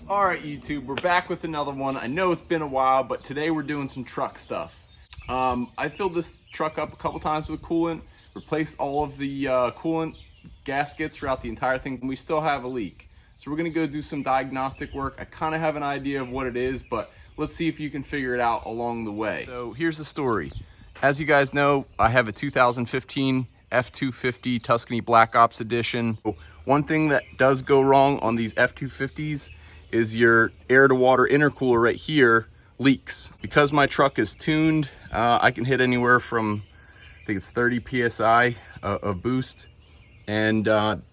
All right, YouTube, we're back with another one. I know it's been a while, but today we're doing some truck stuff. I filled this truck up a couple times with coolant, replaced all of the coolant gaskets throughout the entire thing, and we still have a leak. So we're gonna go do some diagnostic work. I kind of have an idea of what it is, but let's see if you can figure it out along the way. So here's the story. As you guys know, I have a 2015 F250 Tuscany Black Ops Edition. One thing that does go wrong on these F250s is your air to water intercooler right here leaks. Because my truck is tuned, I can hit anywhere from, I think it's 30 PSI of boost. And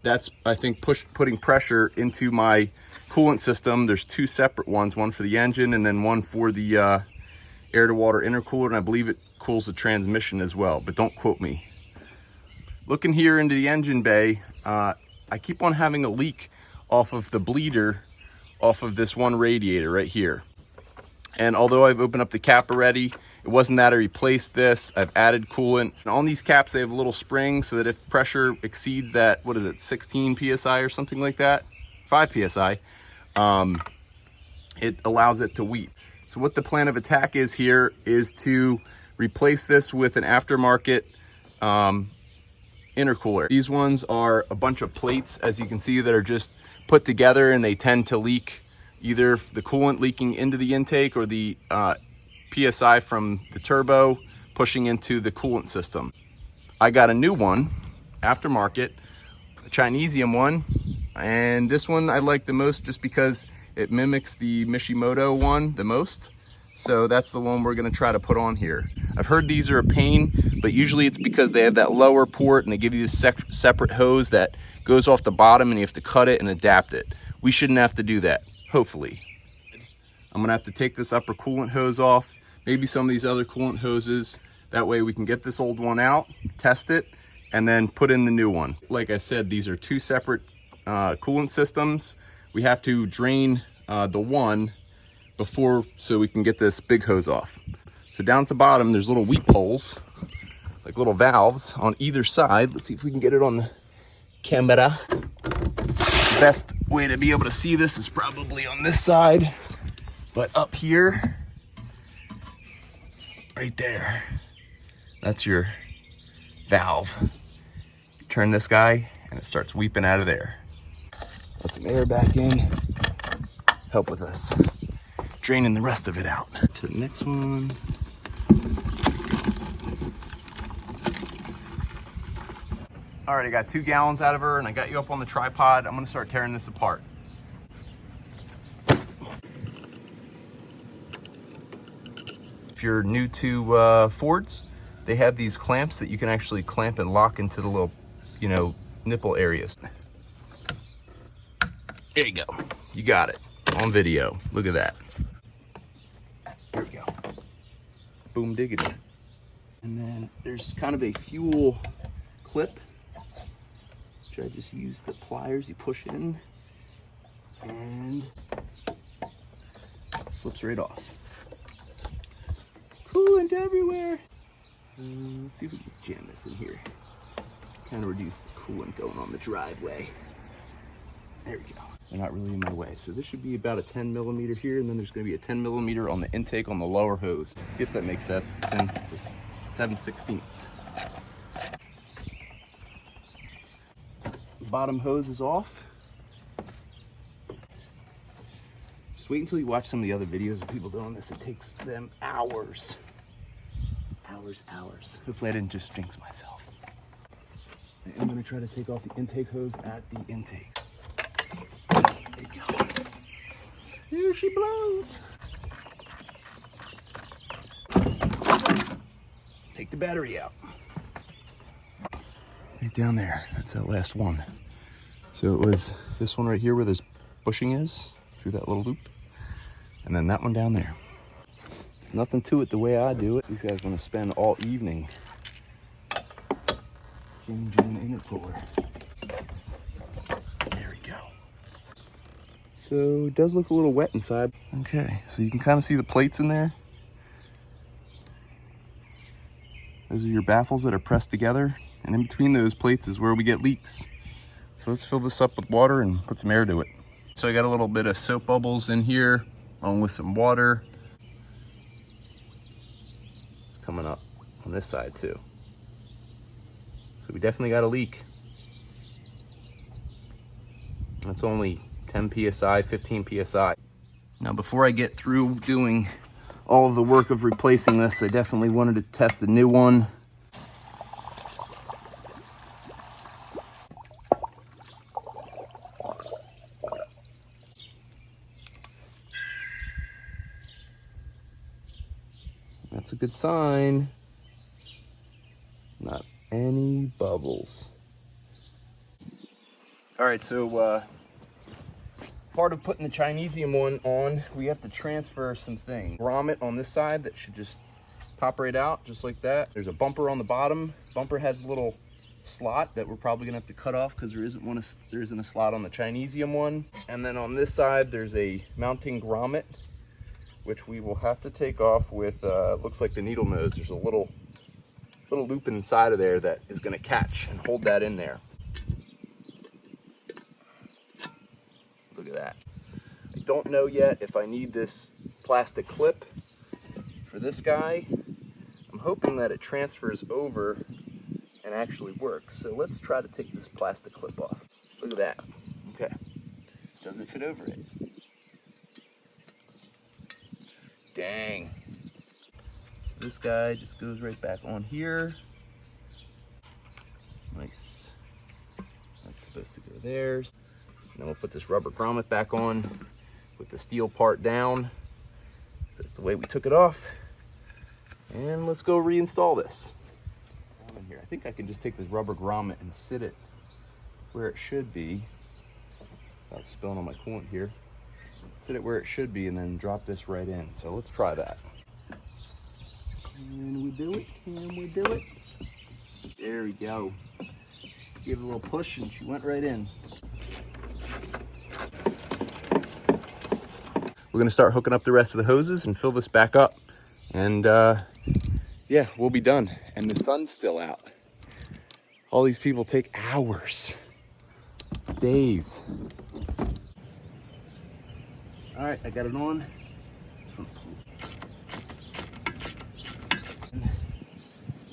that's, I think, putting pressure into my coolant system. There's two separate ones, one for the engine and then one for the air to water intercooler. And I believe it cools the transmission as well, but don't quote me. Looking here into the engine bay, I keep on having a leak off of the bleeder off of this one radiator right here. And although I've opened up the cap already, it wasn't that I replaced this. I've added coolant. And on these caps, they have a little spring so that if pressure exceeds that, what is it, 16 PSI or something like that, 5 PSI, it allows it to weep. So what the plan of attack is here is to replace this with an aftermarket intercooler. These ones are a bunch of plates, as you can see, that are just put together, and they tend to leak, either the coolant leaking into the intake or the PSI from the turbo pushing into the coolant system. I got a new one, aftermarket, a Chinesium one, and this one I like the most just because it mimics the Mishimoto one the most. So that's the one we're gonna try to put on here. I've heard these are a pain, but usually it's because they have that lower port and they give you this separate hose that goes off the bottom and you have to cut it and adapt it. We shouldn't have to do that, hopefully. I'm gonna have to take this upper coolant hose off, maybe some of these other coolant hoses. That way we can get this old one out, test it, and then put in the new one. Like I said, these are two separate coolant systems. We have to drain the one before, so we can get this big hose off. So down at the bottom, there's little weep holes, like little valves on either side. Let's see if we can get it on the camera. The best way to be able to see this is probably on this side, but up here, right there, that's your valve. You turn this guy and it starts weeping out of there. Let some air back in, help with us draining the rest of it out. To the next one. All right, I got 2 gallons out of her and I got you up on the tripod. I'm gonna start tearing this apart. If you're new to Fords, they have these clamps that you can actually clamp and lock into the little, nipple areas. There you go, you got it on video. Look at that. There we go. Boom diggity. And then there's kind of a fuel clip, which I just use the pliers. You push in and it slips right off. Coolant everywhere. Let's see if we can jam this in here. Kind of reduce the coolant going on the driveway. There we go. They're not really in my way. So this should be about a 10 millimeter here, and then there's gonna be a 10 millimeter on the intake on the lower hose. I guess that makes sense. It's a 7/16. Bottom hose is off. Just wait until you watch some of the other videos of people doing this. It takes them hours. Hours. Hopefully I didn't just jinx myself. I am gonna try to take off the intake hose at the intake. There you go. Here she blows. Take the battery out. Right down there, that's that last one. So it was this one right here where this bushing is, through that little loop. And then that one down there. There's nothing to it the way I do it. These guys want to spend all evening changing the intercooler. There we go. So it does look a little wet inside. Okay, so you can kind of see the plates in there. Those are your baffles that are pressed together. And in between those plates is where we get leaks. So let's fill this up with water and put some air to it. So I got a little bit of soap bubbles in here, along with some water. Coming up on this side too. So we definitely got a leak. That's only 10 PSI, 15 PSI. Now before I get through doing all of the work of replacing this, I definitely wanted to test the new one. That's a good sign. Not any bubbles. All right, so part of putting the Chinesium one on, we have to transfer some things. Grommet on this side that should just pop right out, just like that. There's a bumper on the bottom. Bumper has a little slot that we're probably gonna have to cut off because there isn't a slot on the Chinesium one. And then on this side, there's a mounting grommet, which we will have to take off with, looks like the needle nose. There's a little loop inside of there that is gonna catch and hold that in there. Look at that. I don't know yet if I need this plastic clip for this guy. I'm hoping that it transfers over and actually works. So let's try to take this plastic clip off. Look at that. Okay. Doesn't fit over it. Dang. So this guy just goes right back on here. Nice. That's supposed to go there. And then we'll put this rubber grommet back on with the steel part down. That's the way we took it off. And let's go reinstall this. Down in here. I think I can just take this rubber grommet and sit it where it should be. Without spilling on my coolant here. Sit it where it should be and then drop this right in. So let's try that. Can we do it? Can we do it? There we go. Just give it a little push and she went right in. We're gonna start hooking up the rest of the hoses and fill this back up. And yeah, we'll be done. And the sun's still out. All these people take hours, days. All right, I got it on.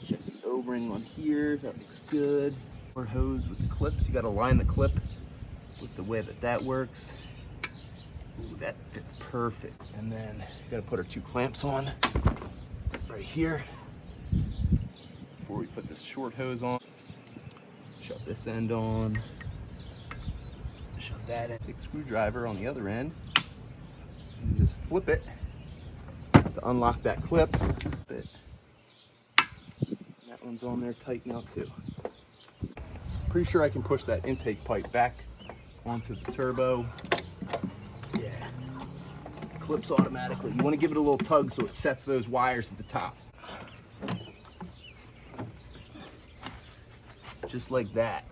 Check the O-ring on here, that looks good. More hose with the clips, you gotta line the clip with the way that works. Ooh, that fits perfect. And then you gotta put our 2 clamps on right here before we put this short hose on. Shove this end on. Shove that in. Big screwdriver on the other end. And just flip it to unlock that clip. That one's on there tight now too. Pretty sure I can push that intake pipe back onto the turbo. Yeah, clips automatically. You want to give it a little tug so it sets those wires at the top. Just like that.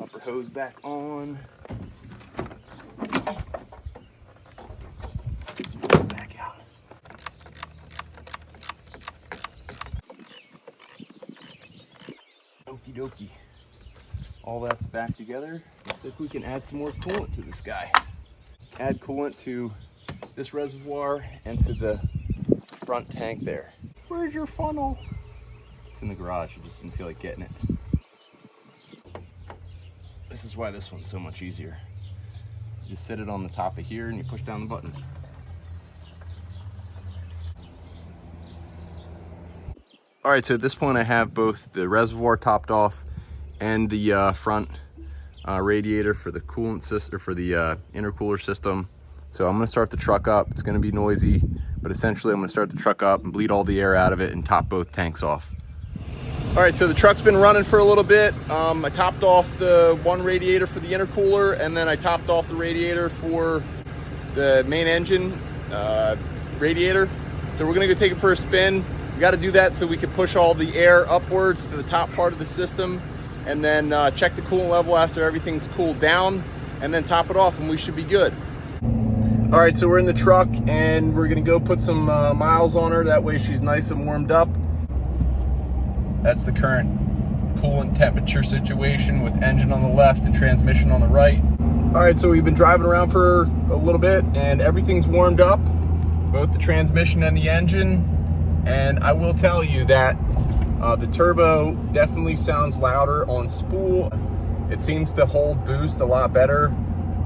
Upper hose back on. Back out. Okie dokie. All that's back together. Let's see if we can add some more coolant to this guy. Add coolant to this reservoir and to the front tank there. Where's your funnel? It's in the garage. I just didn't feel like getting it. This is why this one's so much easier. You just set it on the top of here and you push down the button. All right, so at this point I have both the reservoir topped off and the front radiator for the coolant system, for the intercooler system. So I'm gonna start the truck up. It's gonna be noisy, but essentially I'm gonna start the truck up and bleed all the air out of it and top both tanks off. All right, so the truck's been running for a little bit. I topped off the one radiator for the intercooler, and then I topped off the radiator for the main engine radiator. So we're gonna go take it for a spin. We gotta do that so we can push all the air upwards to the top part of the system, and then check the coolant level after everything's cooled down, and then top it off, and we should be good. All right, so we're in the truck, and we're gonna go put some miles on her. That way she's nice and warmed up. That's the current coolant temperature situation with engine on the left and transmission on the right. All right, so we've been driving around for a little bit and everything's warmed up, both the transmission and the engine. And I will tell you that the turbo definitely sounds louder on spool. It seems to hold boost a lot better.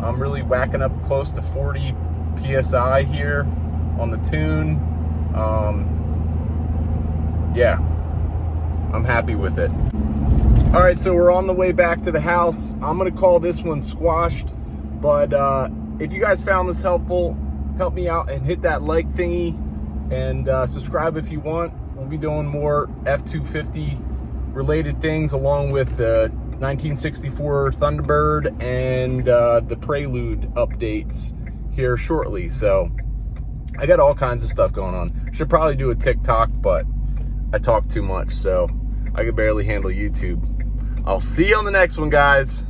I'm really whacking up close to 40 PSI here on the tune. Yeah, I'm happy with it. All right, so we're on the way back to the house. I'm gonna call this one squashed, but if you guys found this helpful, help me out and hit that like thingy and subscribe if you want. We'll be doing more F250 related things along with the 1964 Thunderbird and the Prelude updates here shortly. So I got all kinds of stuff going on. Should probably do a TikTok, but I talk too much, so I can barely handle YouTube. I'll see you on the next one, guys.